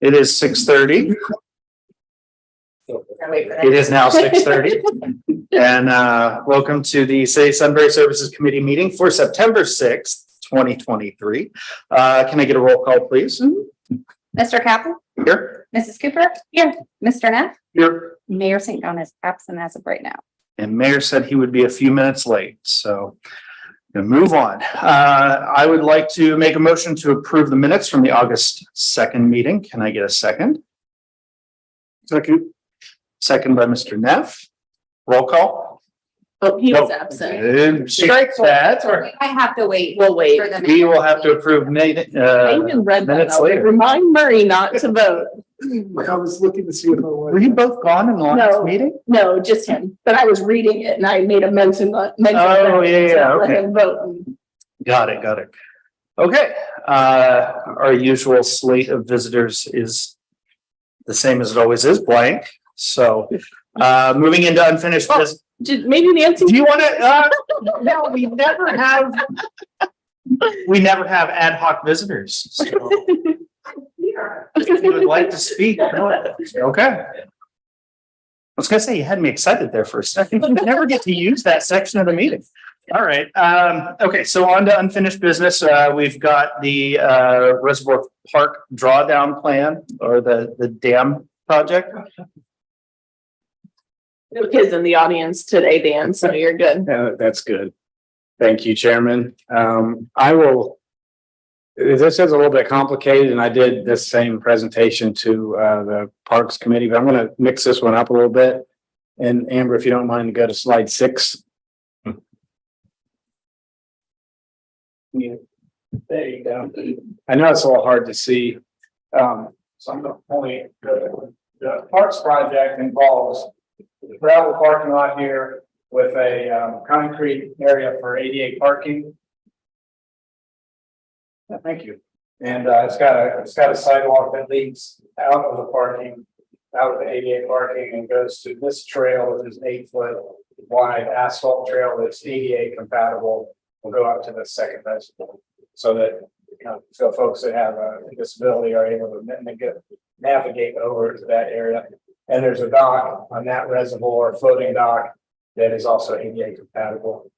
It is 6:30. It is now 6:30. And welcome to the City Sunbury Services Committee meeting for September 6th, 2023. Can I get a roll call, please? Mr. Capel? Here. Mrs. Cooper? Here. Mr. Neff? Here. Mayor St. John is absent as of right now. And Mayor said he would be a few minutes late, so we'll move on. I would like to make a motion to approve the minutes from the August 2nd meeting. Can I get a second? Second. Second by Mr. Neff. Roll call. Oh, he was Nope. absent. Strike that. I have to wait. We'll wait. For the We will have to approve I even read that. minutes I was like, later. Remind Murray not to vote. I was looking to see if I was. Were you both gone in the last No. meeting? No, just him. But I was reading it and I made a mention. Oh, yeah, Let okay. him vote. Got it. Okay, our usual slate of visitors is the same as it always is, blank. So, moving into unfinished business. Maybe Nancy. Do you want to, no, we never have ad hoc visitors. So if you would like to speak, okay. I was gonna say, you had me excited there for a second. You never get to use that section of the meeting. All right, okay, so on to unfinished business. We've got the Reservoir Park drawdown plan or the dam project. No kids in the audience today, Dan, so you're good. Yeah, that's good. Thank you, Chairman. This is a little bit complicated and I did this same presentation to the Parks Committee, but I'm going to mix this one up a little bit. And Amber, if you don't mind, go to slide 6. Yeah, there you go. I know it's a little hard to see. So I'm going to point, the Parks project involves the gravel parking lot here with a concrete area for ADA parking. Yeah, thank you. And it's got a sidewalk that leads out of the parking, out of the ADA parking and goes to this trail, which is 8-foot wide asphalt trail that's ADA compatible. Will go out to the second reservoir so that so folks that have a disability are able to navigate over to that area. And there's a dock on that reservoir, floating dock that is also ADA compatible.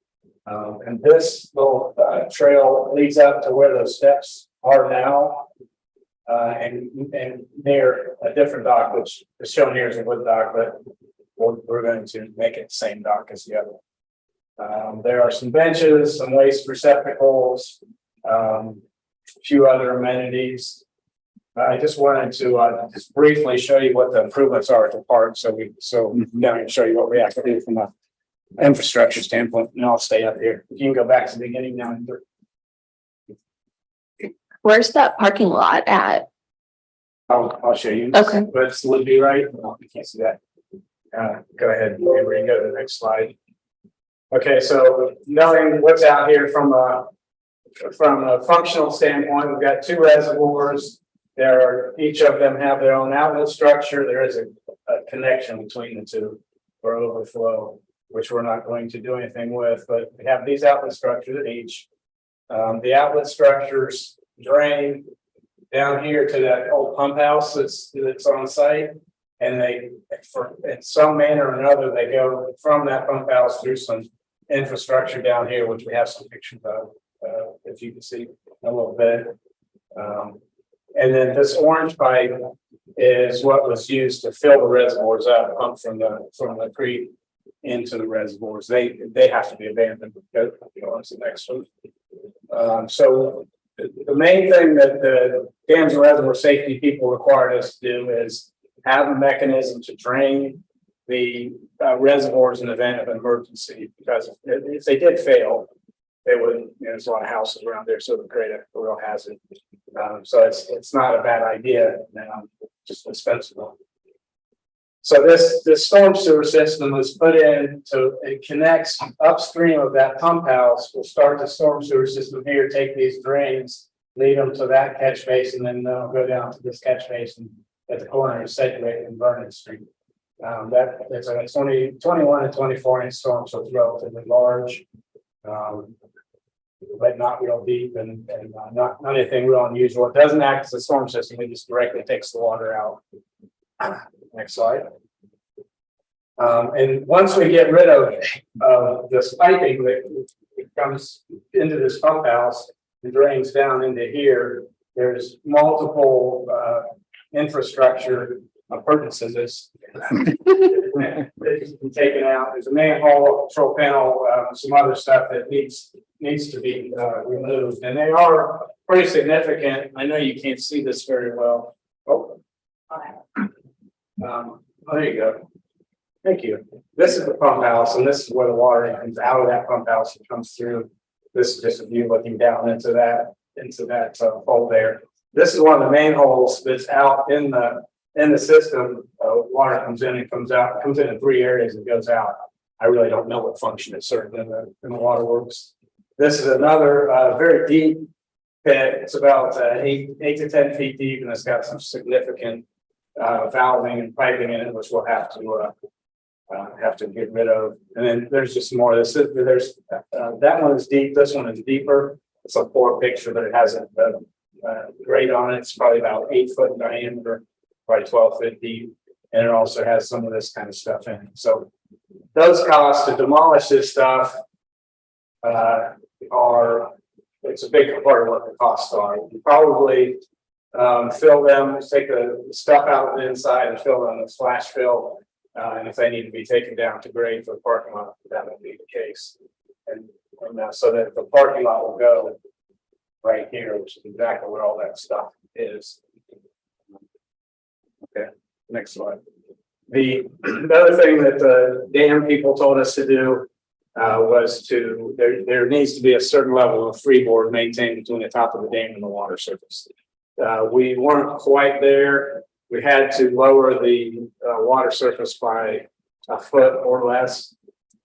And this little trail leads up to where those steps are now. And near a different dock, which is shown here as a wood dock, but we're going to make it the same dock as the other. There are some benches, some waste receptacles, a few other amenities. I just wanted to just briefly show you what the improvements are at the park. So now I can show you what we have to do from a infrastructure standpoint. And I'll stay up here. You can go back to the beginning now. Where's that parking lot at? I'll show you. Okay. But it would be right. No, you can't see that. Go ahead. Amber, you go to the next slide. Okay, so knowing what's out here from a functional standpoint, we've got 2 reservoirs. Each of them have their own outlet structure. There is a connection between the 2 for overflow, which we're not going to do anything with, but we have these outlet structures at each. The outlet structures drain down here to that old pump house that's on site. And in some manner or another, they go from that pump house through some infrastructure down here, which we have some pictures of, if you can see a little bit. And then this orange pipe is what was used to fill the reservoirs up, pump from the creek into the reservoirs. They have to be abandoned. Go on to the next one. So the main thing that the dams and reservoir safety people required us to do is have a mechanism to drain the reservoirs in the event of an emergency, because if they did fail, they would, there's a lot of houses around there, so it would create a real hazard. So it's not a bad idea, just dispensable. So this storm sewer system was put in to, it connects upstream of that pump house. We'll start the storm sewer system here, take these drains, lead them to that catch basin, and then they'll go down to this catch basin at the corner of Sedgwick and Vernon Street. It's a 21 and 24 inch storm, so it's relatively large. but not real deep and not anything real unusual. It doesn't act as a storm system. It just directly takes the water out. Next slide. And once we get rid of this piping that comes into this pump house and drains down into here, there's multiple infrastructure appurtenances that can be taken out. There's a manhole, control panel, some other stuff that needs to be removed, and they are pretty significant. I know you can't see this very well. Oh, there you go. Thank you. This is the pump house, and this is where the water comes out of that pump house and comes through. This is just a view looking down into that hole there. This is one of the main holes that's out in the system. Water comes in and comes out. It comes in 3 areas and goes out. I really don't know what function it's served in the waterworks. This is another very deep pit. It's about 8 to 10 feet deep, and it's got some significant valving and piping in it, which we'll have to get rid of. And then there's just more. There's that one is deep. This one is deeper. It's a poor picture, but it has a grade on it. It's probably about 8 foot in diameter, probably 12 feet deep, and it also has some of this kind of stuff in it. So those costs to demolish this stuff it's a big part of what the costs are. You probably fill them, take the stuff out of the inside and fill them with flash fill. And if they need to be taken down to grade for the parking lot, that would be the case. And so that the parking lot will go right here, which is exactly where all that stuff is. Okay, next slide. The other thing that the dam people told us to do was there needs to be a certain level of freeboard maintained between the top of the dam and the water surface. We weren't quite there. We had to lower the water surface by a foot or less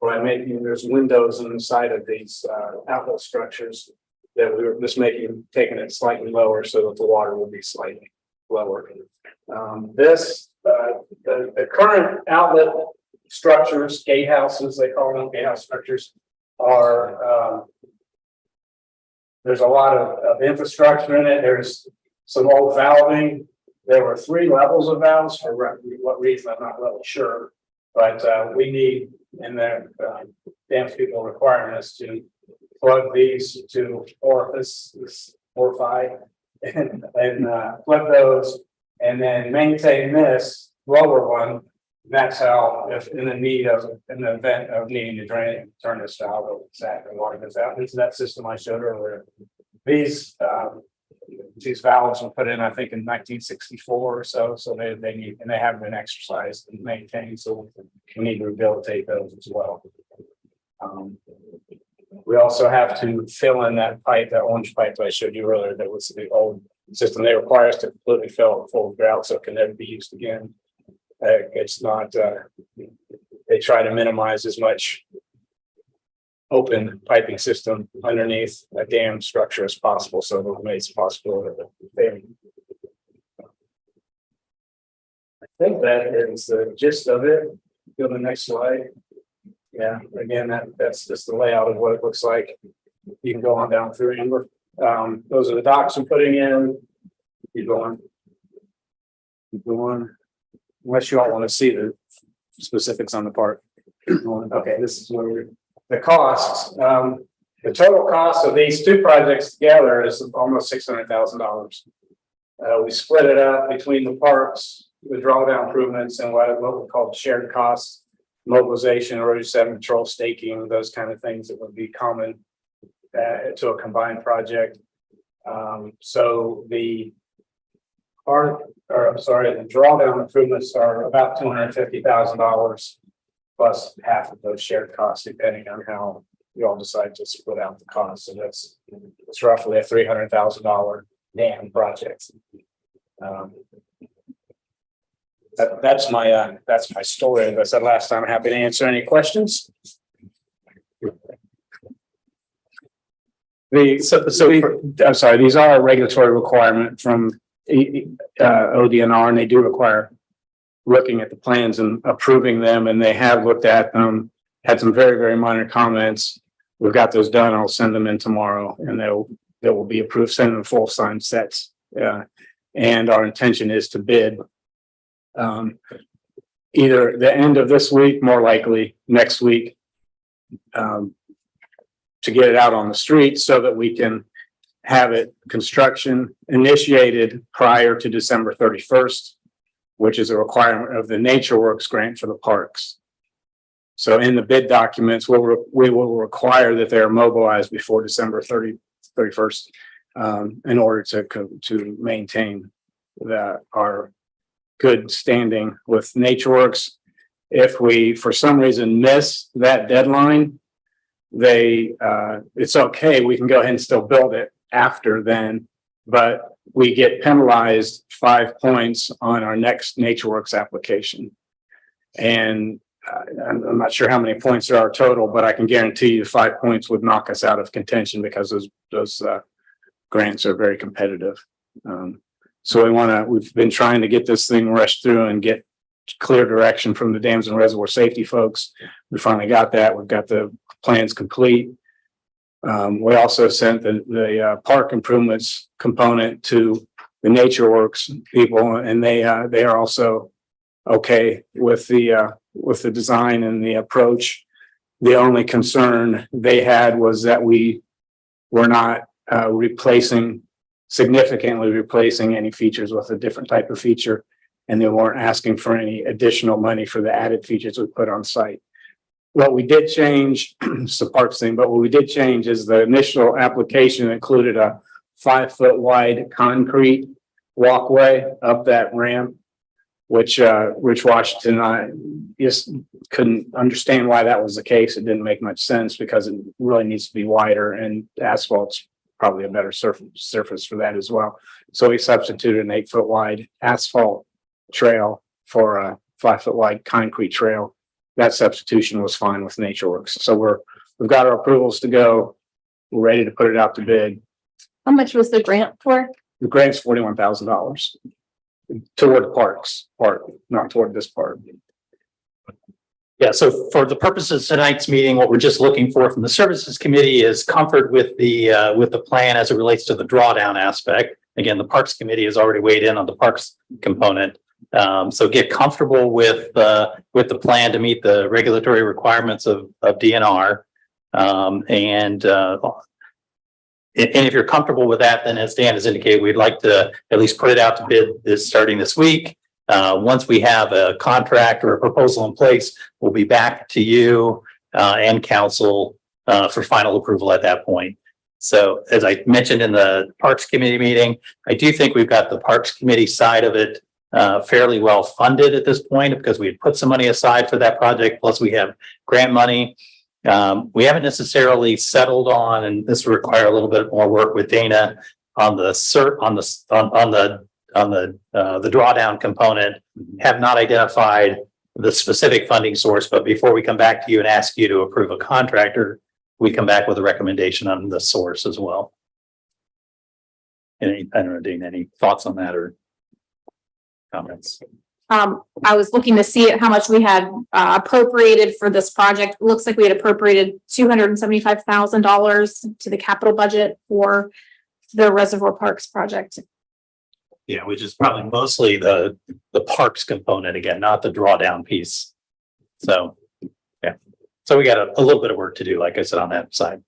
by making, there's windows in the side of these outlet structures that we were just taking it slightly lower so that the water will be slightly lower. The current outlet structures, gatehouses, they call them gatehouse structures, are there's a lot of infrastructure in it. There's some old valving. There were 3 levels of valves for what reason I'm not really sure, but we need, and the dam people requiring us to plug these to orifice 4 or 5 and plug those, and then maintain this lower one. That's how, if in the event of needing to drain, turn this valve over, exactly water goes out into that system I showed earlier. These valves were put in, I think, in 1964 or so. So they need, and they haven't been exercised and maintained. So we need to rehabilitate those as well. We also have to fill in that pipe, that orange pipe I showed you earlier. That was the old system. They require us to completely fill it full of grout so it can never be used again. It's not. They try to minimize as much open piping system underneath a dam structure as possible, so that it makes it possible of failing. I think that is the gist of it. Go to the next slide. Yeah, again, that's just the layout of what it looks like. You can go on down through Amber. Those are the docks I'm putting in. Keep going. Keep going. Unless you all want to see the specifics on the part. Okay, this is where the costs. The total cost of these 2 projects together is almost $600,000. We split it up between the parks, the drawdown improvements, and what we call shared costs, mobilization, erosion sediment control, staking, those kind of things that would be common to a combined project. So the drawdown improvements are about $250,000 plus half of those shared costs, depending on how you all decide to split out the cost. So it's roughly a $300,000 dam project. That's my story. As I said last time, I'm happy to answer any questions. I'm sorry, these are a regulatory requirement from ODNR, and they do require looking at the plans and approving them, and they have looked at them, had some very, very minor comments. we've got those done. I'll send them in tomorrow and they will be approved, send them full signed sets. And our intention is to bid either the end of this week, more likely next week, to get it out on the street so that we can have it construction initiated prior to December 31st, which is a requirement of the NatureWorks grant for the parks. So in the bid documents, we will require that they are mobilized before December 31st in order to maintain our good standing with NatureWorks. If we, for some reason, miss that deadline, it's okay. We can go ahead and still build it after then, but we get penalized 5 points on our next NatureWorks application. And I'm not sure how many points there are total, but I can guarantee you 5 points would knock us out of contention because those grants are very competitive. So we've been trying to get this thing rushed through and get clear direction from the dams and reservoir safety folks. We finally got that. We've got the plans complete. We also sent the park improvements component to the NatureWorks people, and they are also okay with the design and the approach. The only concern they had was that we were not significantly replacing any features with a different type of feature, and they weren't asking for any additional money for the added features we put on site. What we did change, it's the parks thing, but what we did change is the initial application included a 5 foot wide concrete walkway up that ramp, which Rich Washington and I just couldn't understand why that was the case. It didn't make much sense because it really needs to be wider, and asphalt's probably a better surface for that as well. So we substituted an 8 foot wide asphalt trail for a 5 foot wide concrete trail. That substitution was fine with NatureWorks. So we've got our approvals to go. We're ready to put it out to bid. How much was the grant for? The grant's $41,000 toward the parks part, not toward this part. Yeah, so for the purposes of tonight's meeting, what we're just looking for from the services committee is comfort with the plan as it relates to the drawdown aspect. Again, the parks committee has already weighed in on the parks component. So get comfortable with the plan to meet the regulatory requirements of DNR. And if you're comfortable with that, then as Dan has indicated, we'd like to at least put it out to bid starting this week. Once we have a contract or a proposal in place, we'll be back to you and council for final approval at that point. So as I mentioned in the Parks Committee meeting, I do think we've got the Parks Committee side of it fairly well funded at this point because we had put some money aside for that project. Plus we have grant money. We haven't necessarily settled on, and this will require a little bit more work with Dana on the drawdown component. Have not identified the specific funding source, but before we come back to you and ask you to approve a contractor, we come back with a recommendation on the source as well. I don't know, Dana, any thoughts on that or comments? I was looking to see how much we had appropriated for this project. It looks like we had appropriated $275,000 to the capital budget for the Reservoir Parks project. Yeah, which is probably mostly the parks component again, not the drawdown piece. So, yeah. So we got a little bit of work to do, like I said, on that side.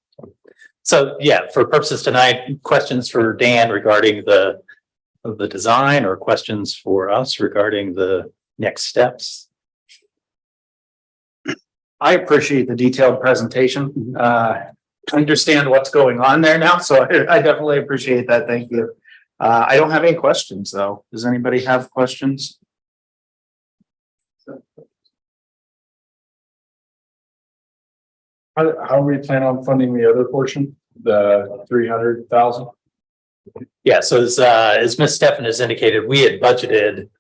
So yeah, for purposes tonight, questions for Dan regarding the design or questions for us regarding the next steps? I appreciate the detailed presentation. Understand what's going on there now, so I definitely appreciate that. Thank you. I don't have any questions though. Does anybody have questions? How we plan on funding the other portion, the 300,000? Yeah, so as Ms. Stefan has indicated, we had budgeted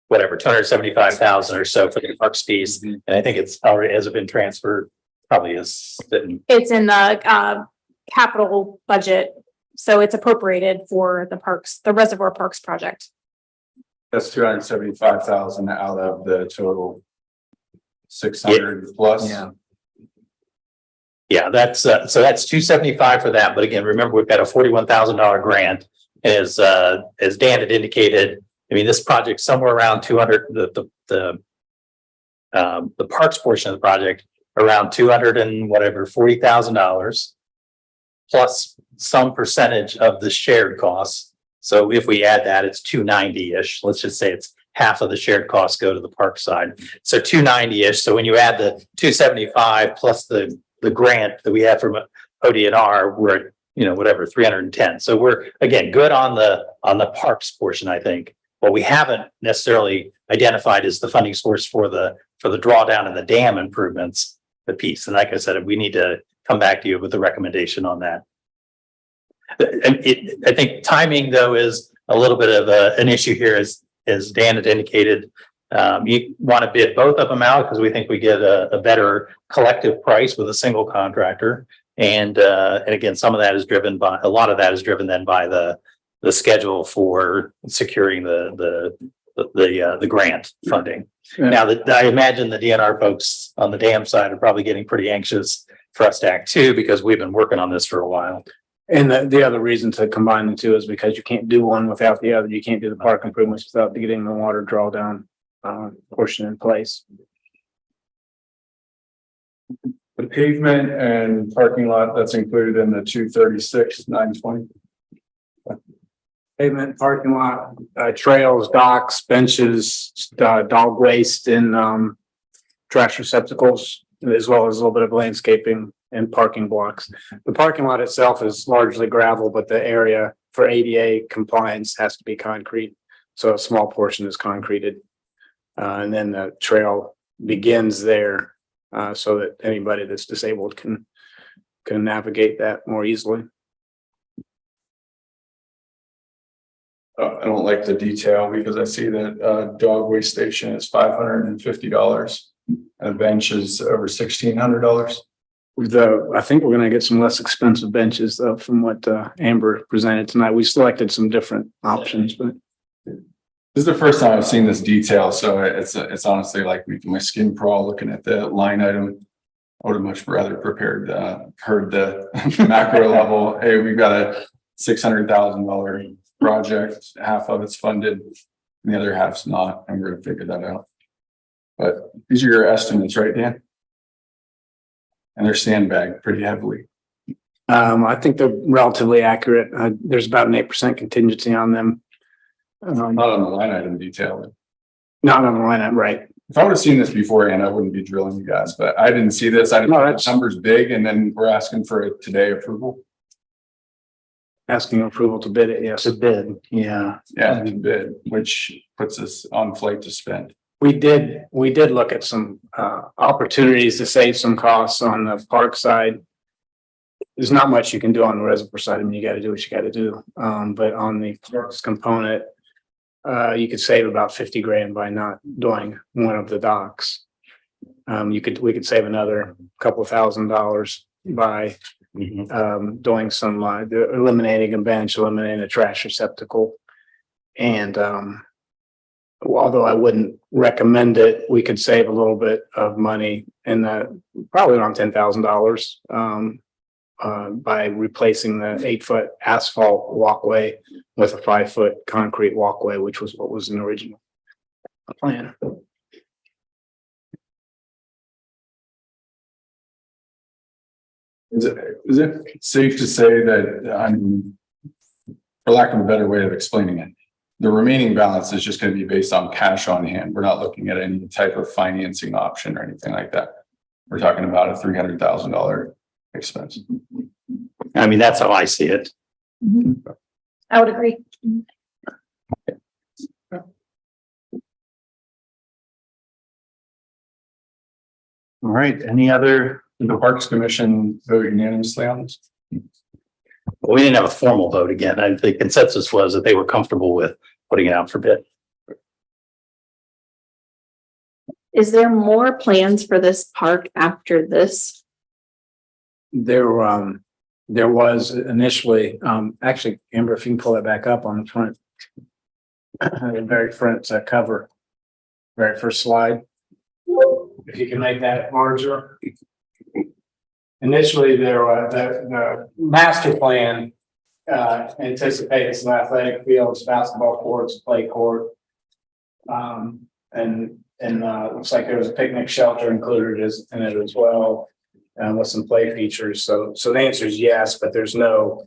whatever, 275,000 or so for the parks piece. And I think it's already, has it been transferred? Probably is. It's in the capital budget, so it's appropriated for the parks, the Reservoir Parks project. That's 275,000 out of the total 600 plus. Yeah. Yeah, that's, so that's 275 for that. But again, remember, we've got a $41,000 grant. As Dan had indicated, I mean, this project somewhere around 200, the parks portion of the project around 200 and whatever, $40,000 plus some percentage of the shared costs. So if we add that, it's 290-ish. Let's just say it's half of the shared costs go to the park side. So 290-ish. So when you add the 275 plus the grant that we have from ODNR, we're at, you know, whatever, 310. So we're, again, good on the parks portion, I think. What we haven't necessarily identified is the funding source for the drawdown and the dam improvements, the piece. And like I said, we need to come back to you with a recommendation on that. And I think timing, though, is a little bit of an issue here, as Dan had indicated. You want to bid both of them out because we think we get a better collective price with a single contractor. And again, some of that is driven by, a lot of that is driven then by the schedule for securing the grant funding. Yeah. Now, I imagine the DNR folks on the dam side are probably getting pretty anxious for us to act too, because we've been working on this for a while. And the other reason to combine the two is because you can't do one without the other. You can't do the park improvements without getting the water drawdown portion in place. The pavement and parking lot, that's included in the 236,920. Pavement, parking lot, trails, docks, benches, dog waste and trash receptacles, as well as a little bit of landscaping and parking blocks. The parking lot itself is largely gravel, but the area for ADA compliance has to be concrete. So a small portion is concreted. And then the trail begins there so that anybody that's disabled can navigate that more easily. I don't like the detail because I see that dog waste station is $550 and a bench is over $1,600. I think we're gonna get some less expensive benches though, from what Amber presented tonight. We selected some different options, but This is the first time I've seen this detail, so it's honestly like making my skin crawl looking at the line item. I would have much rather heard the macro level. Hey, we've got a $600,000 project, half of it's funded, and the other half's not, and we're gonna figure that out. But these are your estimates, right, Dan? And they're sandbagged pretty heavily. I think they're relatively accurate. There's about an 8% contingency on them. Not on the line item detail. Not on the line item, right? If I would have seen this beforehand, I wouldn't be drilling you guys, but I didn't see this. I didn't know that number's big, and then we're asking for a today approval. Asking approval to bid it, yes. To bid, yeah. Yeah, to bid, which puts us on flight to spend. We did look at some opportunities to save some costs on the park side. There's not much you can do on the reservoir side. I mean, you got to do what you got to do. But on the parks component, you could save about 50 grand by not doing one of the docks. We could save another couple of $1,000s by doing some eliminating a bench, eliminating a trash receptacle. And although I wouldn't recommend it, we could save a little bit of money in probably around $10,000 by replacing the 8-foot asphalt walkway with a 5-foot concrete walkway, which was what was in the original plan. Is it safe to say that, for lack of a better way of explaining it, the remaining balance is just going to be based on cash on hand? We're not looking at any type of financing option or anything like that. We're talking about a $300,000 expense. I mean, that's how I see it. I would agree. All right, any other? Did the Parks Commission vote unanimously on this? Well, we didn't have a formal vote again. I think consensus was that they were comfortable with putting it out for bid. Is there more plans for this park after this? There was initially, actually, Amber, if you can pull that back up on the front. The very front cover, very first slide. If you can make that larger. initially there were the master plan anticipated some athletic fields, basketball courts, play court. And looks like there was a picnic shelter included in it as well, with some play features. So the answer is yes, but there's no,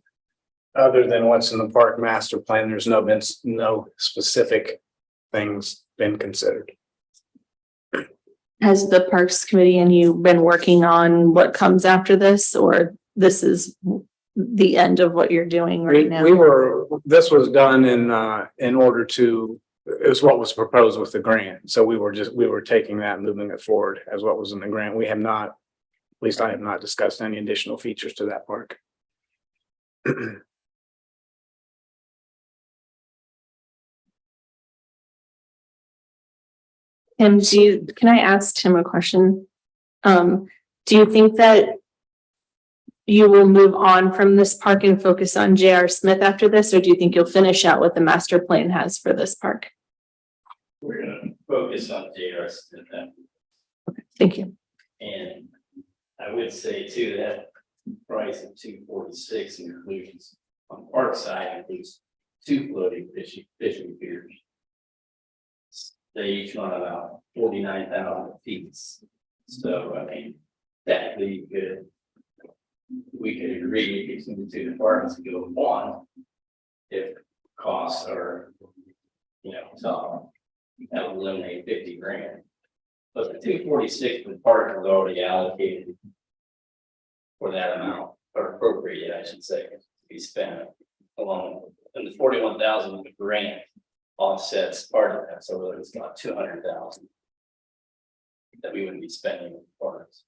other than what's in the park master plan, there's no specific things been considered. Has the Parks Committee and you been working on what comes after this, or this is the end of what you're doing right now? This was done in order to, it was what was proposed with the grant. So we were taking that and moving it forward as what was in the grant. We have not, at least I have not discussed any additional features to that park. Tim, can I ask Tim a question? Do you think that you will move on from this park and focus on J.R. Smith after this, or do you think you'll finish out what the master plan has for this park? We're gonna focus on J.R. Smith. Thank you. And I would say too, that price of $246 includes on the park side, includes 2 floating fishing piers. They each run about 49,000 feet. So I mean, technically we could agree between the two departments to go on if costs are, tough. That would eliminate 50 grand. But the 246 for the park was already allocated for that amount, or appropriated, I should say, to be spent along. And the 41,000 with the grant offsets part of that, so it's about 200,000 that we wouldn't be spending on parks.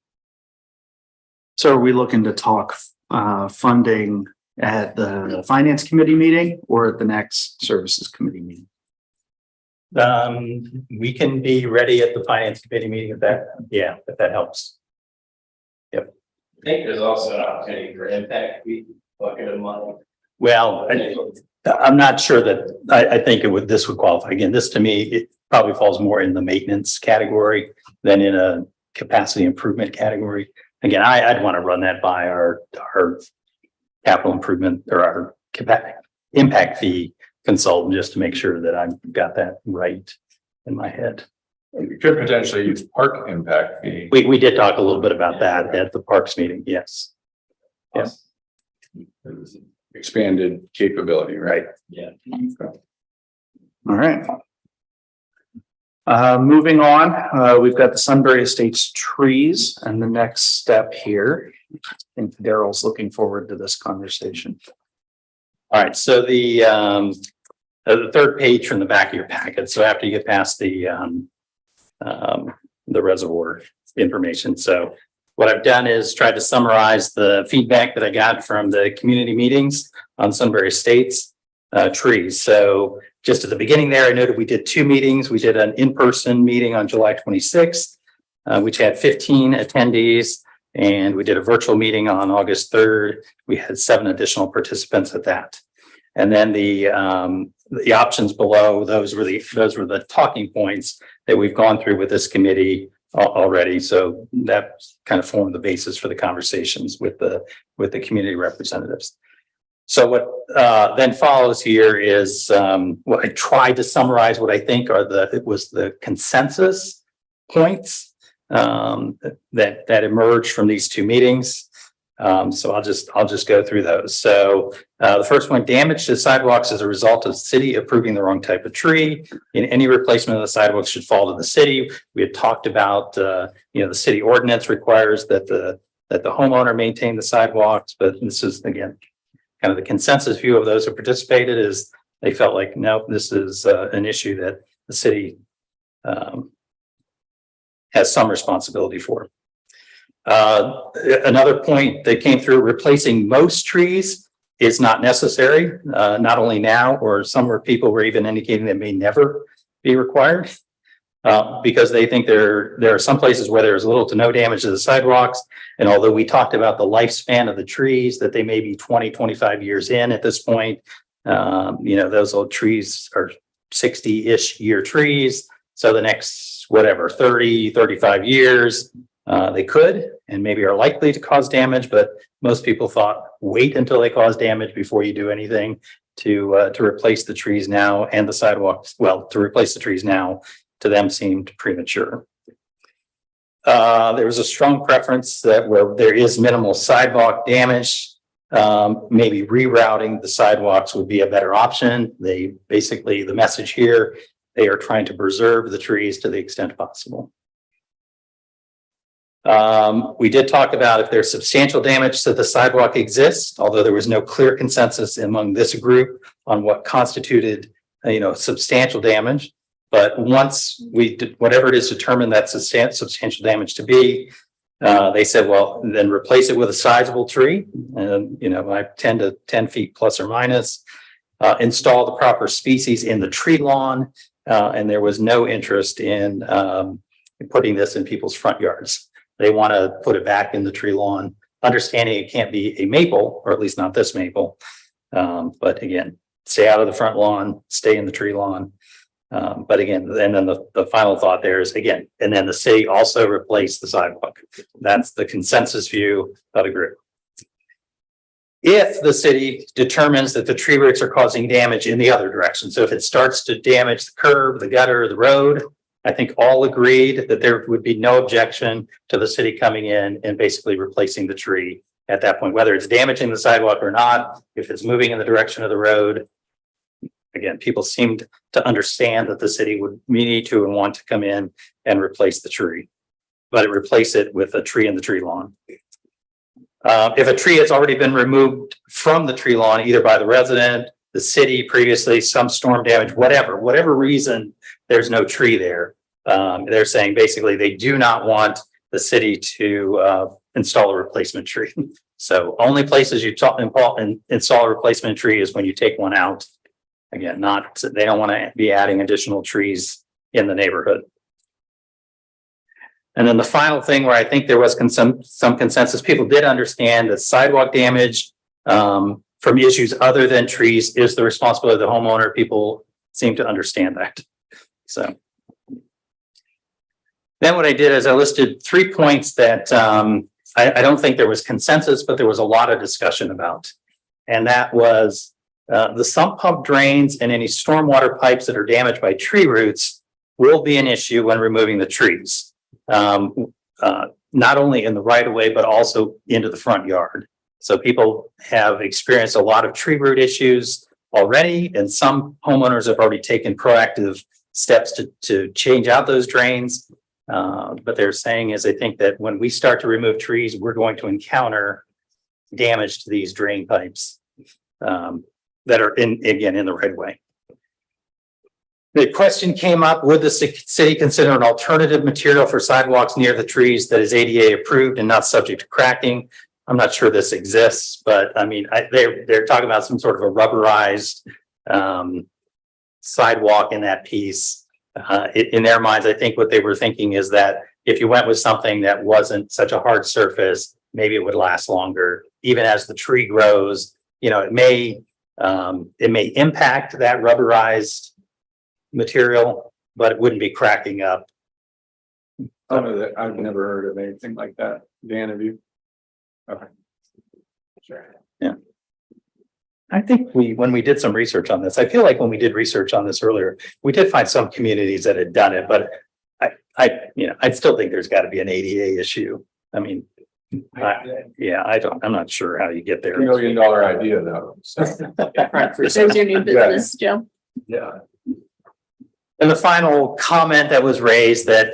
So are we looking to talk funding at the finance committee meeting or at the next services committee meeting? We can be ready at the finance committee meeting if that helps. I think there's also an opportunity for impact fee bucket of money. Well, I'm not sure that I think this would qualify. Again, this to me, it probably falls more in the maintenance category than in a capacity improvement category. Again, I'd want to run that by our capital improvement or our impact fee consultant just to make sure that I've got that right in my head. You could potentially use park impact fee. We did talk a little bit about that at the parks meeting. Yes. Yes. Expanded capability, right? Yeah. All right. Moving on, we've got the Sunbury Estates trees and the next step here. I think Daryl's looking forward to this conversation. All right. So the third page from the back of your packet. So after you get past the reservoir information. So what I've done is tried to summarize the feedback that I got from the community meetings on Sunbury Estates trees. So just at the beginning there, I noted we did 2 meetings. We did an in-person meeting on July 26th, which had 15 attendees, and we did a virtual meeting on August 3rd. We had 7 additional participants at that. And then the options below, those were the talking points that we've gone through with this committee already. So that kind of formed the basis for the conversations with the community representatives. So what then follows here is what I tried to summarize what I think are the consensus points that emerged from these 2 meetings. So I'll just go through those. So the first one, damage to sidewalks as a result of the city approving the wrong type of tree. In any replacement of the sidewalks should fall to the city. We had talked about the city ordinance requires that the homeowner maintain the sidewalks, but this is again kind of the consensus view of those who participated is they felt like no, this is an issue that the city has some responsibility for. Another point that came through, replacing most trees is not necessary, not only now, or some people were even indicating that may never be required because they think there are some places where there's little to no damage to the sidewalks. And although we talked about the lifespan of the trees, that they may be 20, 25 years in at this point, those old trees are 60-ish year trees. So the next, 30, 35 years, They could and maybe are likely to cause damage, but most people thought wait until they cause damage before you do anything to replace the trees now and the sidewalks. Well, to replace the trees now to them seemed premature. There was a strong preference that where there is minimal sidewalk damage, maybe rerouting the sidewalks would be a better option. They basically, the message here, they are trying to preserve the trees to the extent possible. We did talk about if there's substantial damage to the sidewalk exists, although there was no clear consensus among this group on what constituted, substantial damage. But once we did, whatever it is determined that substantial damage to be, they said, well, then replace it with a sizable tree, and like 10 to 10 feet plus or minus. Install the proper species in the tree lawn, and there was no interest in putting this in people's front yards. They want to put it back in the tree lawn, understanding it can't be a maple, or at least not this maple. But again, stay out of the front lawn, stay in the tree lawn. But again, and then the final thought there is again, and then the city also replaced the sidewalk. That's the consensus view of the group. If the city determines that the tree roots are causing damage in the other direction, so if it starts to damage the curb, the gutter, the road, I think all agreed that there would be no objection to the city coming in and basically replacing the tree at that point, whether it's damaging the sidewalk or not, if it's moving in the direction of the road. Again, people seemed to understand that the city would need to and want to come in and replace the tree, but replace it with a tree in the tree lawn. If a tree has already been removed from the tree lawn, either by the resident, the city previously, some storm damage, whatever reason, there's no tree there. They're saying basically they do not want the city to install a replacement tree. So only places you install a replacement tree is when you take one out. Again, they don't want to be adding additional trees in the neighborhood. And then the final thing where I think there was some consensus, people did understand that sidewalk damage from issues other than trees is the responsibility of the homeowner. People seem to understand that. So then what I did is I listed 3 points that I don't think there was consensus, but there was a lot of discussion about. And that was the sump pump drains and any stormwater pipes that are damaged by tree roots will be an issue when removing the trees. Not only in the right of way, but also into the front yard. So people have experienced a lot of tree root issues already, and some homeowners have already taken proactive steps to change out those drains. But they're saying is they think that when we start to remove trees, we're going to encounter damage to these drain pipes that are in the right of way. The question came up, would the city consider an alternative material for sidewalks near the trees that is ADA approved and not subject to cracking? I'm not sure this exists, but I mean, they're talking about some sort of a rubberized sidewalk in that piece. In their minds, I think what they were thinking is that if you went with something that wasn't such a hard surface, maybe it would last longer. Even as the tree grows, it may impact that rubberized material, but it wouldn't be cracking up. I've never heard of anything like that. Dan, have you? Okay. Sure. Yeah. I think when we did some research on this, I feel like when we did research on this earlier, we did find some communities that had done it, but I still think there's got to be an ADA issue. I mean, I'm not sure how you get there. $1 million idea though. So. There's your new business, Joe. Yeah. And the final comment that was raised that,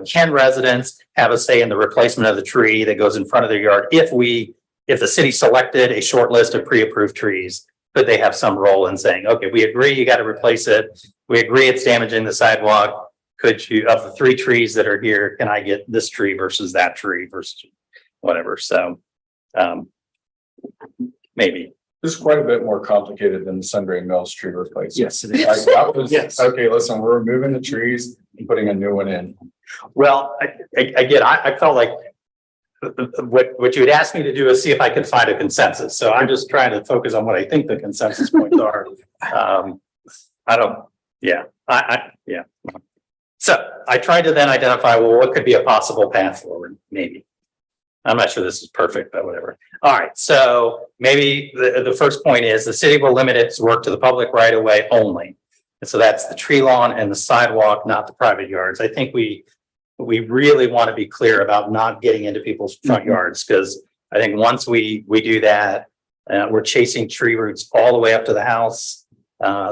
can residents have a say in the replacement of the tree that goes in front of their yard? If the city selected a short list of pre-approved trees, could they have some role in saying, okay, we agree you got to replace it. We agree it's damaging the sidewalk. Could you, of the 3 trees that are here, can I get this tree versus that tree versus whatever? So maybe. This is quite a bit more complicated than the Sundray Mills tree replacement. Yes, it is. Like, that was, Yes. Okay, listen, we're removing the trees and putting a new one in. Well, I felt like what you had asked me to do is see if I could find a consensus. So I'm just trying to focus on what I think the consensus points are. So I tried to then identify, well, what could be a possible path forward, maybe. I'm not sure this is perfect, but whatever. All right, so maybe the first point is the city will limit its work to the public right of way only. And so that's the tree lawn and the sidewalk, not the private yards. I think we really want to be clear about not getting into people's front yards, because I think once we do that, we're chasing tree roots all the way up to the house.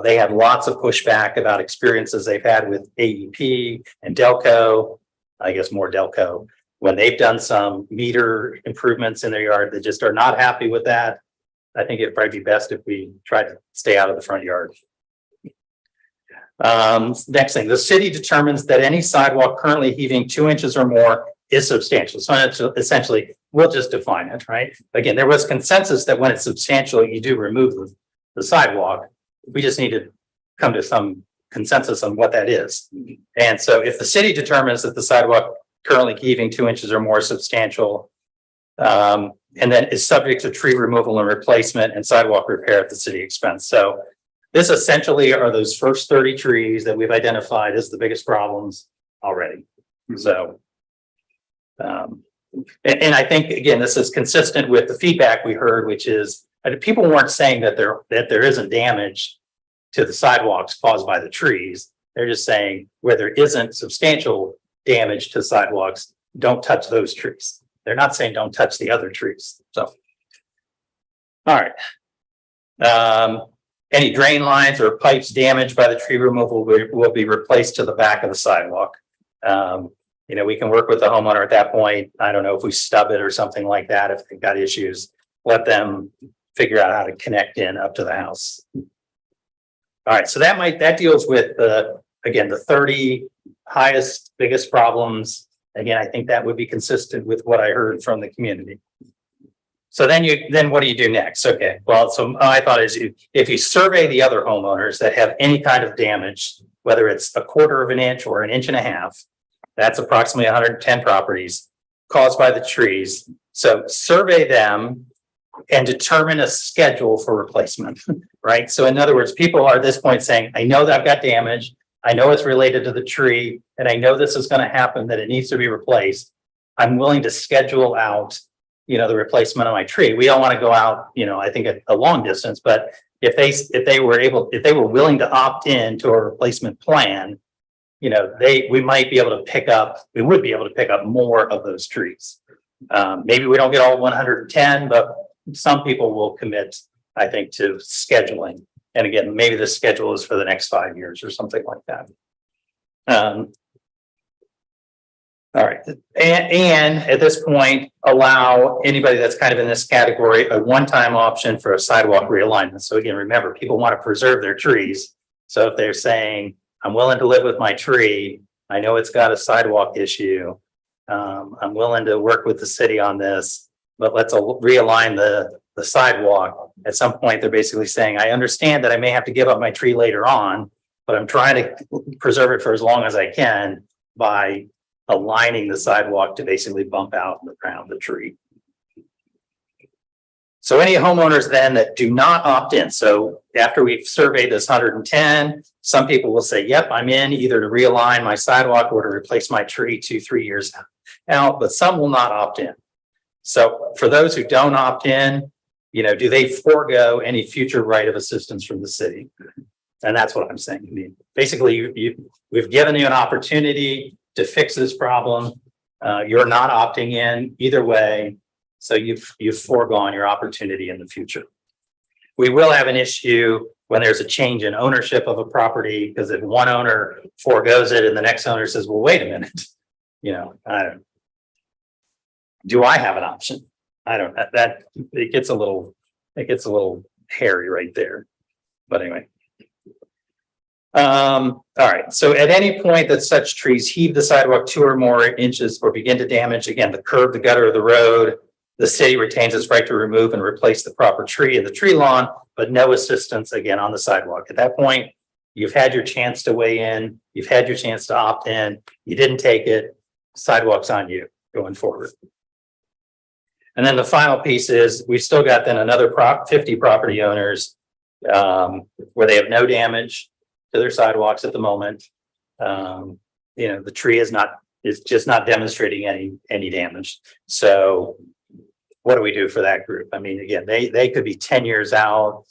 They have lots of pushback about experiences they've had with AEP and Delco, I guess more Delco, when they've done some meter improvements in their yard that just are not happy with that. I think it'd probably be best if we try to stay out of the front yard. Next thing, the city determines that any sidewalk currently heaving 2 inches or more is substantial. So essentially, we'll just define it, right? Again, there was consensus that when it's substantial, you do remove the sidewalk. We just need to come to some consensus on what that is. And so if the city determines that the sidewalk currently heaving 2 inches or more substantial, and then is subject to tree removal and replacement and sidewalk repair at the city expense. So this essentially are those first 30 trees that we've identified as the biggest problems already. So, and I think, again, this is consistent with the feedback we heard, which is people weren't saying that there isn't damage to the sidewalks caused by the trees. They're just saying where there isn't substantial damage to sidewalks, don't touch those trees. They're not saying don't touch the other trees. So, all right. Any drain lines or pipes damaged by the tree removal will be replaced to the back of the sidewalk. You know, we can work with the homeowner at that point. I don't know if we stub it or something like that. If they've got issues, let them figure out how to connect in up to the house. All right, so that deals with again, the 30 highest, biggest problems. Again, I think that would be consistent with what I heard from the community. So then what do you do next? Okay, well, so I thought is if you survey the other homeowners that have any kind of damage, whether it's 1/4 of an inch or 1.5 inches, that's approximately 110 properties caused by the trees. So survey them and determine a schedule for replacement, right? So in other words, people are at this point saying, I know that I've got damage. I know it's related to the tree, and I know this is going to happen, that it needs to be replaced. I'm willing to schedule out, you know, the replacement of my tree. We don't want to go out, you know, I think a long distance, but if they were willing to opt in to a replacement plan, you know, we would be able to pick up more of those trees. Maybe we don't get all 110, but some people will commit, I think, to scheduling. And again, maybe the schedule is for the next 5 years or something like that. All right. And at this point, allow anybody that's kind of in this category a one-time option for a sidewalk realignment. So again, remember, people want to preserve their trees. So if they're saying, I'm willing to live with my tree, I know it's got a sidewalk issue, I'm willing to work with the city on this, but let's realign the sidewalk. At some point, they're basically saying, I understand that I may have to give up my tree later on, but I'm trying to preserve it for as long as I can by aligning the sidewalk to basically bump out around the tree. So any homeowners then that do not opt in, so after we've surveyed this 110, some people will say, yep, I'm in either to realign my sidewalk or to replace my tree 2-3 years out, but some will not opt in. So for those who don't opt in, you know, do they forego any future right of assistance from the city? And that's what I'm saying. I mean, basically, we've given you an opportunity to fix this problem. You're not opting in either way. So you've foregone your opportunity in the future. We will have an issue when there's a change in ownership of a property, because if one owner foregoes it and the next owner says, well, wait a minute, you know, do I have an option? I don't, that it gets a little hairy right there. But anyway. All right. So at any point that such trees heave the sidewalk 2 or more inches or begin to damage, again, the curb, the gutter of the road, the city retains its right to remove and replace the proper tree in the tree lawn, but no assistance again on the sidewalk. At that point, you've had your chance to weigh in. You've had your chance to opt in. You didn't take it. Sidewalk's on you going forward. And then the final piece is we've still got then another 50 property owners where they have no damage to their sidewalks at the moment. the tree is just not demonstrating any damage. So what do we do for that group? I mean, again, they could be 10 years out.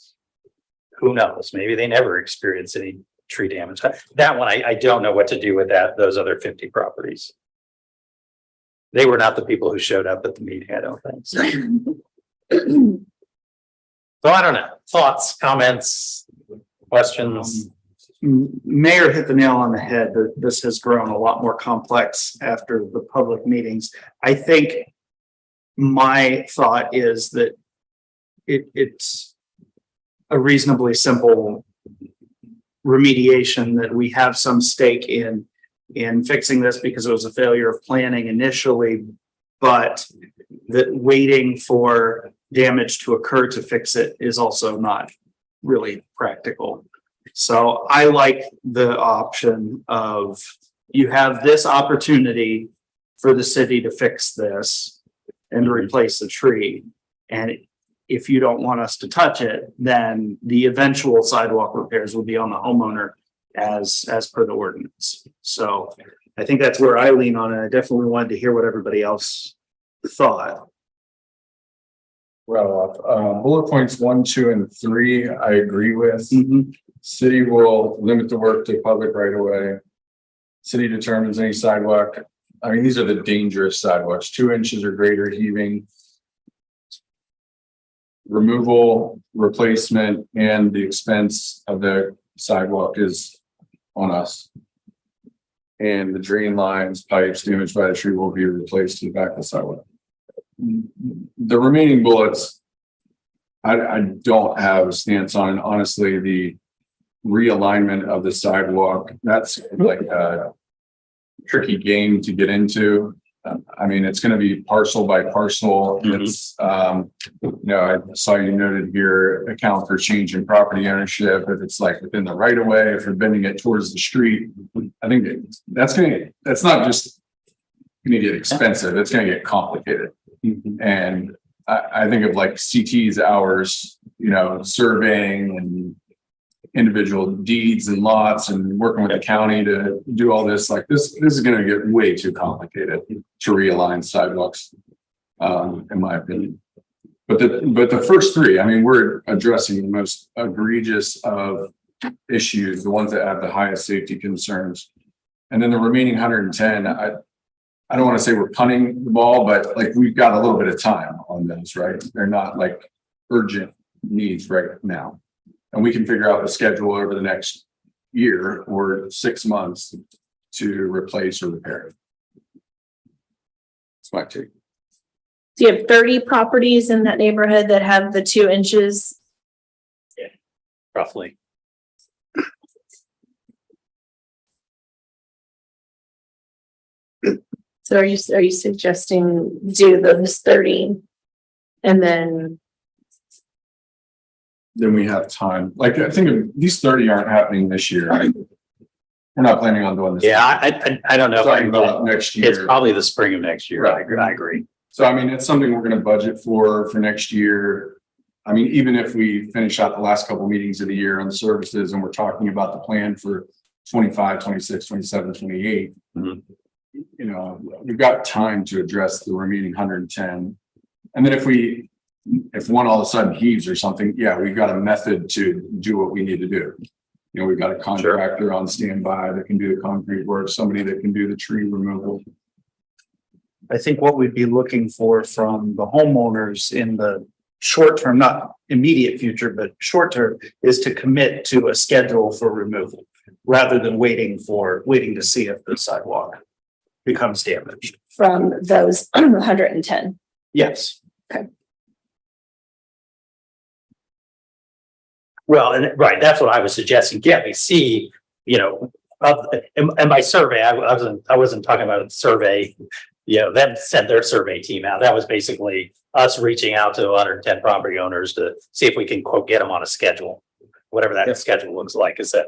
Who knows? Maybe they never experience any tree damage. That one, I don't know what to do with those other 50 properties. They were not the people who showed up at the meeting, I don't think. So, so I don't know. Thoughts, comments, questions? Mayor hit the nail on the head that this has grown a lot more complex after the public meetings. I think my thought is that it's a reasonably simple remediation, that we have some stake in fixing this because it was a failure of planning initially, but that waiting for damage to occur to fix it is also not really practical. So I like the option of, you have this opportunity for the city to fix this and replace the tree. And if you don't want us to touch it, then the eventual sidewalk repairs will be on the homeowner as per the ordinance. So I think that's where I lean on it. I definitely wanted to hear what everybody else thought. Well, bullet points 1, 2, and 3, I agree with. City will limit the work to public right of way. City determines any sidewalk. I mean, these are the dangerous sidewalks, 2 inches or greater heaving. Removal, replacement, and the expense of the sidewalk is on us. And the drain lines, pipes damaged by the tree will be replaced to the back of the sidewalk. The remaining bullets, I don't have a stance on, and honestly, the realignment of the sidewalk, that's like a tricky game to get into. I mean, it's going to be parcel by parcel. It's, I saw you noted here, account for change in property ownership. If it's like within the right of way, if you're bending it towards the street, I think that's not just going to get expensive. It's going to get complicated. And I think of like CT's hours, surveying and individual deeds and lots and working with the county to do all this. Like this is going to get way too complicated to realign sidewalks, in my opinion. But the first 3, I mean, we're addressing the most egregious of issues, the ones that have the highest safety concerns. And then the remaining 110, I don't want to say we're punting the ball, but like we've got a little bit of time on those, right? They're not like urgent needs right now. And we can figure out the schedule over the next year or 6 months to replace or repair it. That's my take. So you have 30 properties in that neighborhood that have the 2 inches. Roughly. So are you suggesting do those 30 and then we have time. Like I think these 30 aren't happening this year. Right? We're not planning on doing this. Yeah, I don't know. Talking about next year. It's probably the spring of next year. Right. I agree. So I mean, it's something we're going to budget for next year. I mean, even if we finish out the last couple of meetings of the year on services and we're talking about the plan for 25, 26, 27, 28, we've got time to address the remaining 110. And then if one all of a sudden heaves or something, yeah, we've got a method to do what we need to do. We've got a contractor on standby that can do the concrete work, somebody that can do the tree removal. I think what we'd be looking for from the homeowners in the short term, not immediate future, but short term, is to commit to a schedule for removal rather than waiting to see if the sidewalk becomes damaged. from those 110? Yes. Okay. Well, and right, that's what I was suggesting. Yeah, we see, and by survey, I wasn't talking about a survey, them sent their survey team out. That was basically us reaching out to 110 property owners to see if we can quote, get them on a schedule, whatever that schedule looks like, is that.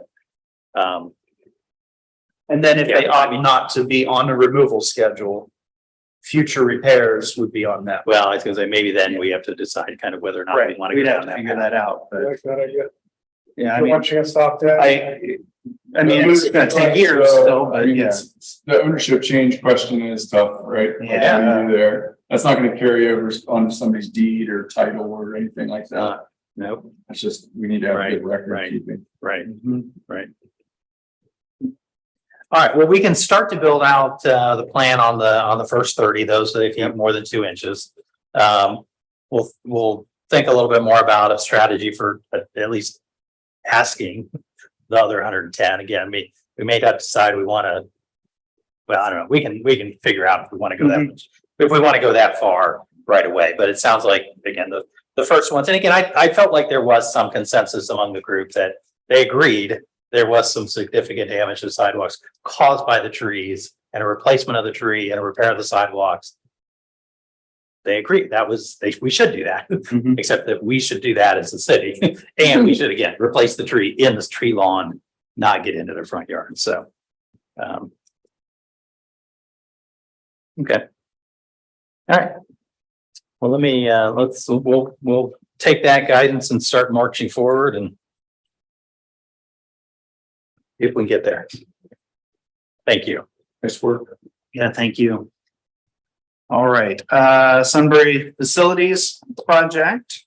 And then if they opt not to be on a removal schedule, future repairs would be on that. Well, I was gonna say, maybe then we have to decide kind of whether or not we want to We'd go have down to that figure path. that out, but Like that idea. yeah, I mean, Once you stop that. I mean, it's gonna take years still, I but mean, yeah. the ownership change question is tough, right? Like, Yeah. what do you do there? That's not gonna carry over onto somebody's deed or title or anything like that. Nope, It's just, we need to have a good record right. keeping. right, right. All right, well, we can start to build out the plan on the first 30, those that if you have more than 2 inches. We'll think a little bit more about a strategy for at least asking the other 110. Again, we may not decide we want to. Well, I don't know. We can figure out if we want to go that much, if we want to go that far right away. But it sounds like, again, the first ones, and again, I felt like there was some consensus among the group that they agreed there was some significant damage to sidewalks caused by the trees, and a replacement of the tree and a repair of the sidewalks. They agreed we should do that, Mhm. except that we should do that as a city. And we should, again, replace the tree in this tree lawn, not get into their front yard. So, okay. All right. Well, let me, we'll take that guidance and start marching forward and if we can get there. Thank you. Nice work. Yeah, thank you. All right, Sunbury Facilities Project.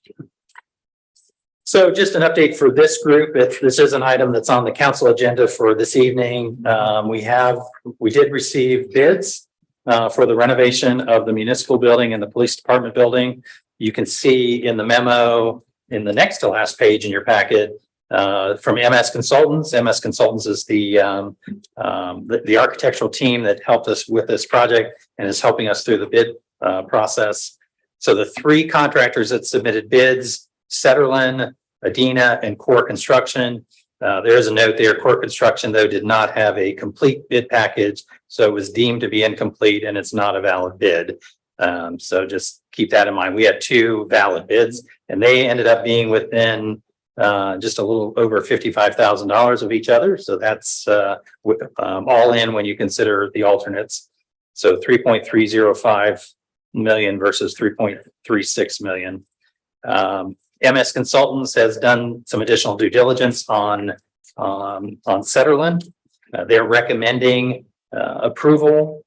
So just an update for this group. This is an item that's on the council agenda for this evening. We did receive bids for the renovation of the municipal building and the police department building. You can see in the memo in the next to last page in your packet from MS Consultants. MS Consultants is the architectural team that helped us with this project and is helping us through the bid process. So the 3 contractors that submitted bids, Setterlin, Adina, and Core Construction. There is a note there, Core Construction, though, did not have a complete bid package, so it was deemed to be incomplete and it's not a valid bid. So just keep that in mind. We had 2 valid bids and they ended up being within just a little over $55,000 of each other. So that's all in when you consider the alternates. So 3.305 million versus 3.36 million. MS Consultants has done some additional due diligence on Setterlin. They're recommending approval,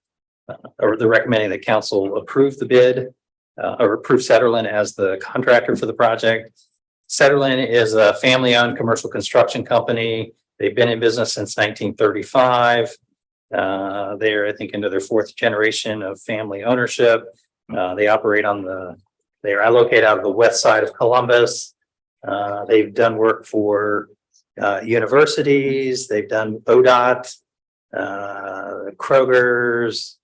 or they're recommending that council approve the bid or approve Setterlin as the contractor for the project. Setterlin is a family-owned commercial construction company. They've been in business since 1935. They're, I think, into their 4th generation of family ownership. They operate they are located out of the west side of Columbus. They've done work for universities. They've done ODOT, Kroger's,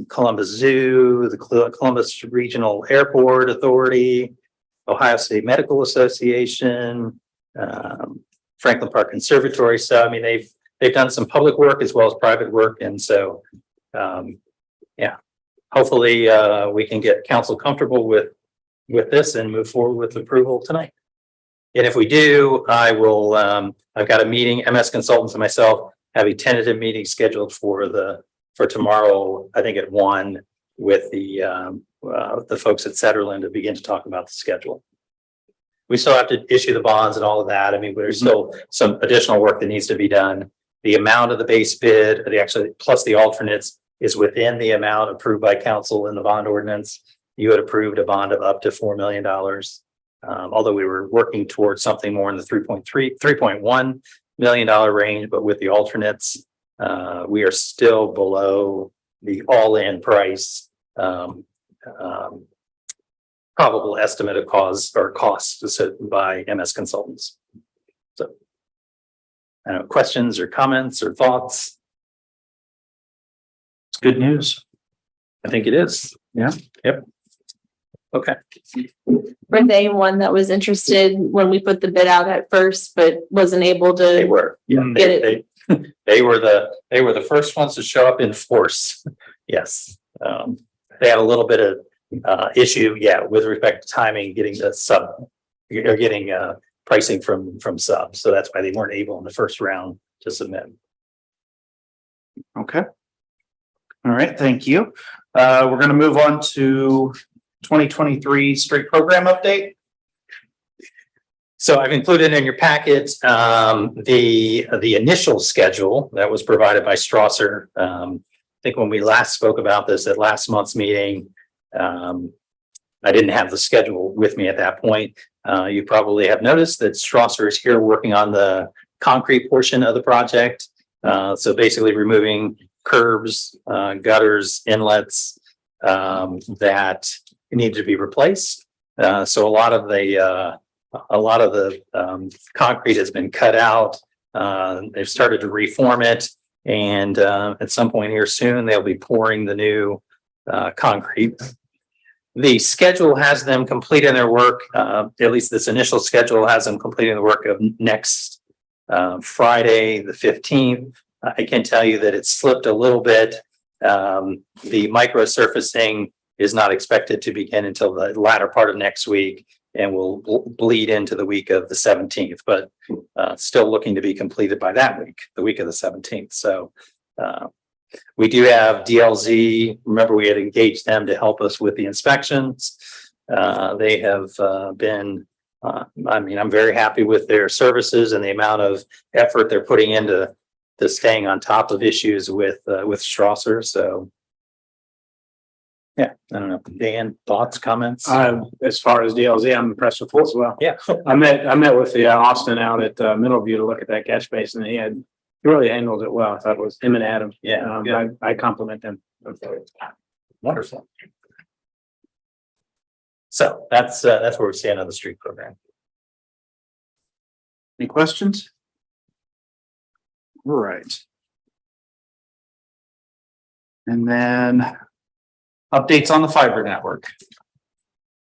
Columbus Zoo, the Columbus Regional Airport Authority, Ohio State Medical Association, Franklin Park Conservatory. So, I mean, they've done some public work as well as private work. And so, yeah, hopefully we can get council comfortable with this and move forward with approval tonight. And if we do, I will, I've got a meeting, MS Consultants and myself have a tentative meeting scheduled for tomorrow, I think at 1 with the folks at Setterlin to begin to talk about the schedule. We still have to issue the bonds and all of that. I mean, there's still some additional work that needs to be done. The amount of the base bid, plus the alternates, is within the amount approved by council in the bond ordinance. You had approved a bond of up to $4 million. Although we were working towards something more in the $3.1 million range, but with the alternates, we are still below the all-in price probable estimate of costs set by MS Consultants. So, I don't know, questions or comments or thoughts? It's good news. I think it is. Yeah. Yep. Okay. Were they one that was interested when we put the bid out at first, but wasn't able They to? were. Yeah. Get They were the first ones to show up in force. Yes. They had a little bit of issue, with respect to timing, getting the sub or getting pricing from subs. So that's why they weren't able in the first round to submit. Okay. All right, thank you. We're going to move on to 2023 straight program update. So I've included in your packet, the initial schedule that was provided by Strasser. I think when we last spoke about this at last month's meeting, I didn't have the schedule with me at that point. You probably have noticed that Strasser is here working on the concrete portion of the project. So basically removing curbs, gutters, inlets, that need to be replaced. So a lot of the concrete has been cut out. They've started to reform it, and at some point here soon, they'll be pouring the new concrete. The schedule has them completing their work, at least this initial schedule has them completing the work of next Friday, the 15th. I can tell you that it's slipped a little bit. The micro surfacing is not expected to begin until the latter part of next week and will bleed into the week of the 17th, but still looking to be completed by that week, the week of the 17th. So we do have DLZ. Remember, we had engaged them to help us with the inspections. They have been, I'm very happy with their services and the amount of effort they're putting into staying on top of issues with Strasser. So yeah, I don't know. Dan, thoughts, comments? As far as DLZ, I'm impressed with it as well. Yeah. I met with the Austin out at Middleview to look at that catch basin. He really handled it well. I thought it was him and Adam. Yeah. I compliment them. Wonderful. So that's where we stand on the street program. Any questions? All right. And then updates on the fiber network.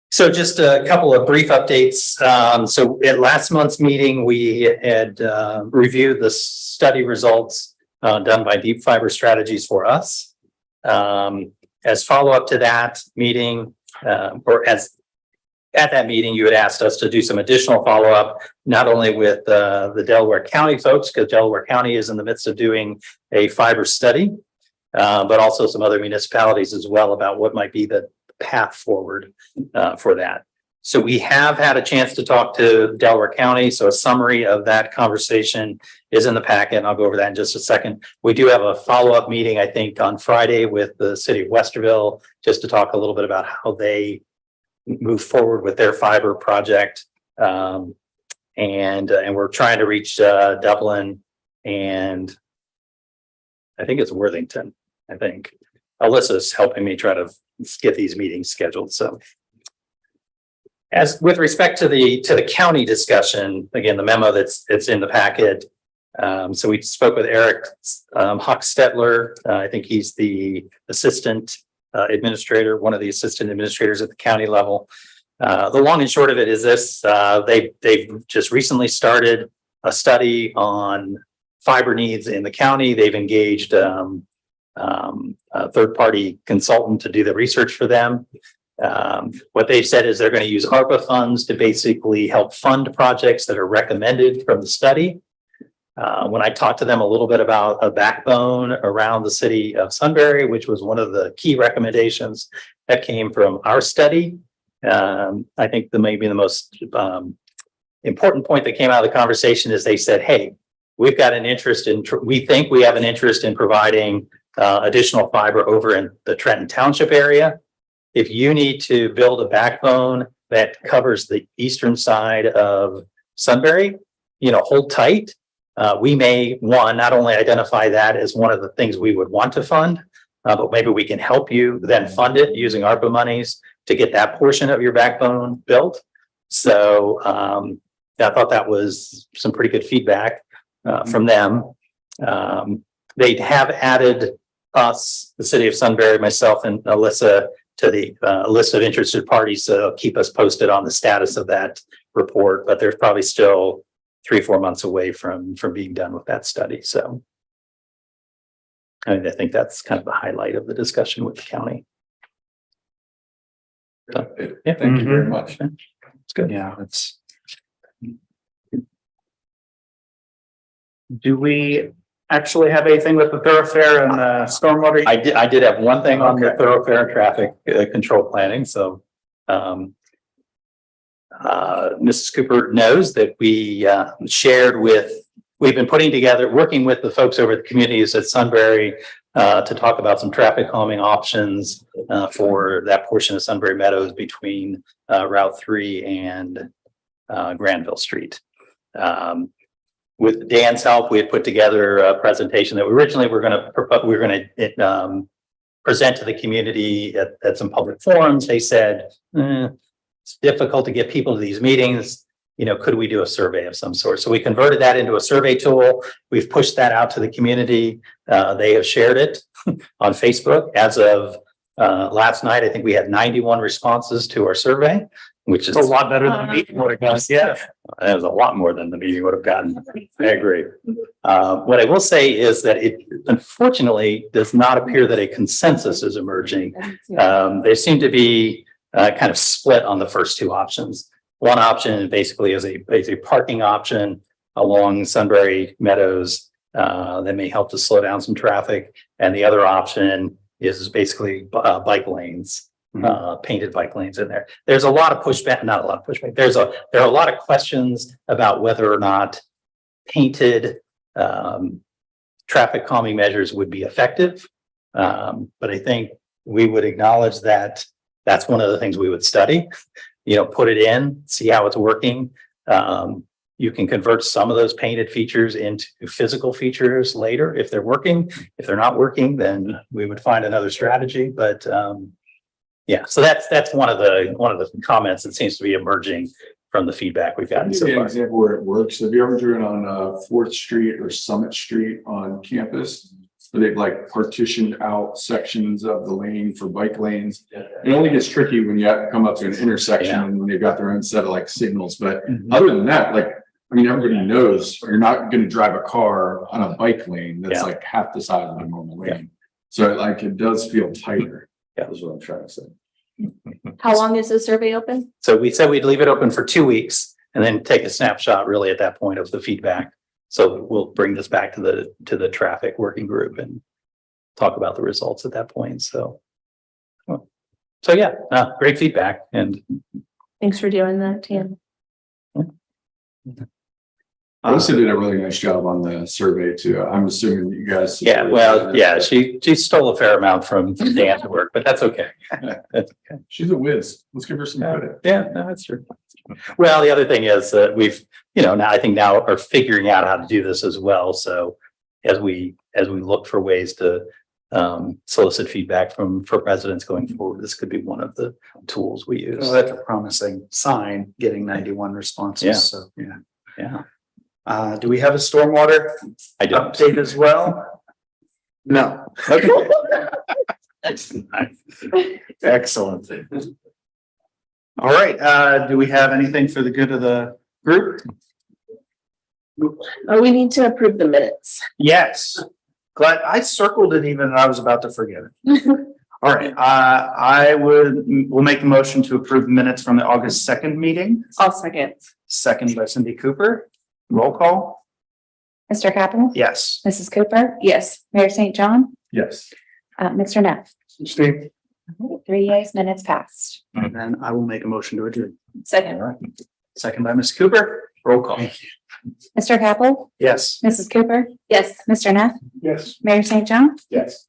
So just a couple of brief updates. So at last month's meeting, we had reviewed the study results done by Deep Fiber Strategies for Us. As follow-up to that meeting, or as at that meeting, you had asked us to do some additional follow-up, not only with the Delaware County folks, because Delaware County is in the midst of doing a fiber study, but also some other municipalities as well about what might be the path forward for that. So we have had a chance to talk to Delaware County. So a summary of that conversation is in the packet, and I'll go over that in just a second. We do have a follow-up meeting, I think, on Friday with the city of Westerville, just to talk a little bit about how they move forward with their fiber project. And we're trying to reach Dublin, and I think it's Worthington. I think Alyssa's helping me try to get these meetings scheduled. So as with respect to the county discussion, again, the memo that's in the packet. So we spoke with Eric Hochstetler. I think he's the assistant administrator, one of the assistant administrators at the county level. The long and short of it is this: they've just recently started a study on fiber needs in the county. They've engaged a third-party consultant to do the research for them. What they've said is they're going to use ARPA funds to basically help fund projects that are recommended from the study. When I talked to them a little bit about a backbone around the city of Sunbury, which was one of the key recommendations that came from our study, I think maybe the most important point that came out of the conversation is they said, hey, we've got an interest in, we think we have an interest in providing additional fiber over in the Trenton Township area. If you need to build a backbone that covers the eastern side of Sunbury, hold tight. We may, not only identify that as one of the things we would want to fund, but maybe we can help you then fund it using ARPA monies to get that portion of your backbone built. So I thought that was some pretty good feedback from them. They have added us, the city of Sunbury, myself and Alyssa, to the list of interested parties. So they'll keep us posted on the status of that report, but there's probably still 3-4 months away from being done with that study. So I think that's kind of the highlight of the discussion with the county. So, yeah. Thank you very much. It's good. Yeah, that's. Do we actually have anything with the thoroughfare and the stormwater? I did have one thing on the Okay. thoroughfare traffic control planning. So Mrs. Cooper knows that we we've been putting together, working with the folks over at the communities at Sunbury to talk about some traffic calming options for that portion of Sunbury Meadows between Route 3 and Granville Street. With Dan's help, we had put together a presentation that we originally were going to present to the community at some public forums. They said, it's difficult to get people to these meetings. You know, could we do a survey of some sort? So we converted that into a survey tool. We've pushed that out to the community. They have shared it on Facebook. As of last night, I think we had 91 responses to our survey, which is It's a lot better than the meeting would have gone. Yeah. that was a lot more than the meeting would have gotten. I agree. What I will say is that it unfortunately does not appear that a consensus is emerging. They seem to be kind of split on the first two options. One option basically is a parking option along Sunbury Meadows that may help to slow down some traffic. And the other option is basically bike lanes. Painted bike lanes in there. There's a lot of pushback, not a lot of pushback. There are a lot of questions about whether or not painted traffic calming measures would be effective. But I think we would acknowledge that that's one of the things we would study, you know, put it in, see how it's working. You can convert some of those painted features into physical features later if they're working. If they're not working, then we would find another strategy. But yeah, so that's one of the comments that seems to be emerging from the feedback we've gotten so Give me an far. example where it works. Have you ever driven on 4th Street or Summit Street on campus? Where they've like partitioned out sections of the lane for bike lanes. It only gets tricky when you have to come up to an intersection and when they've got their own set of like signals. But other than that, like, I mean, everybody knows you're not going to drive a car on a bike lane that's like half the size of a normal lane. So like it does feel tighter. Yeah. Is what I'm trying to say. How long is the survey open? So we said we'd leave it open for 2 weeks and then take a snapshot really at that point of the feedback. So we'll bring this back to the traffic working group and talk about the results at that point. So yeah, great feedback. And Thanks for doing that, Tam. Melissa did a really nice job on the survey too. I'm assuming you guys. she stole a fair amount from Dan's work, but that's okay. That's okay. She's a whiz. Let's give her some credit. Yeah, no, that's true. Well, the other thing is that we've, now are figuring out how to do this as well. So as we look for ways to solicit feedback from residents going forward, this could be one of the tools we use. Well, that's a promising sign, getting 91 responses. Yeah. So, yeah. Yeah, Do we have a stormwater I don't. update as well? No. Okay. Excellent. All right. Do we have anything for the good of the group? Oh, we need to approve the minutes. Yes. Glad I circled it even and I was about to forget it. All right. We'll make the motion to approve the minutes from the August 2nd meeting. I'll second. Second by Cindy Cooper. Roll call. Mr. Capel? Yes. Mrs. Cooper? Yes. Mayor St. John? Yes. Mr. Neff? Steve. 3 yeas, minutes passed. And then I will make a motion to adjourn. Second. All right. Second by Ms. Cooper. Roll call. Mr. Capel? Yes. Mrs. Cooper? Yes. Mr. Neff? Yes. Mayor St. John? Yes.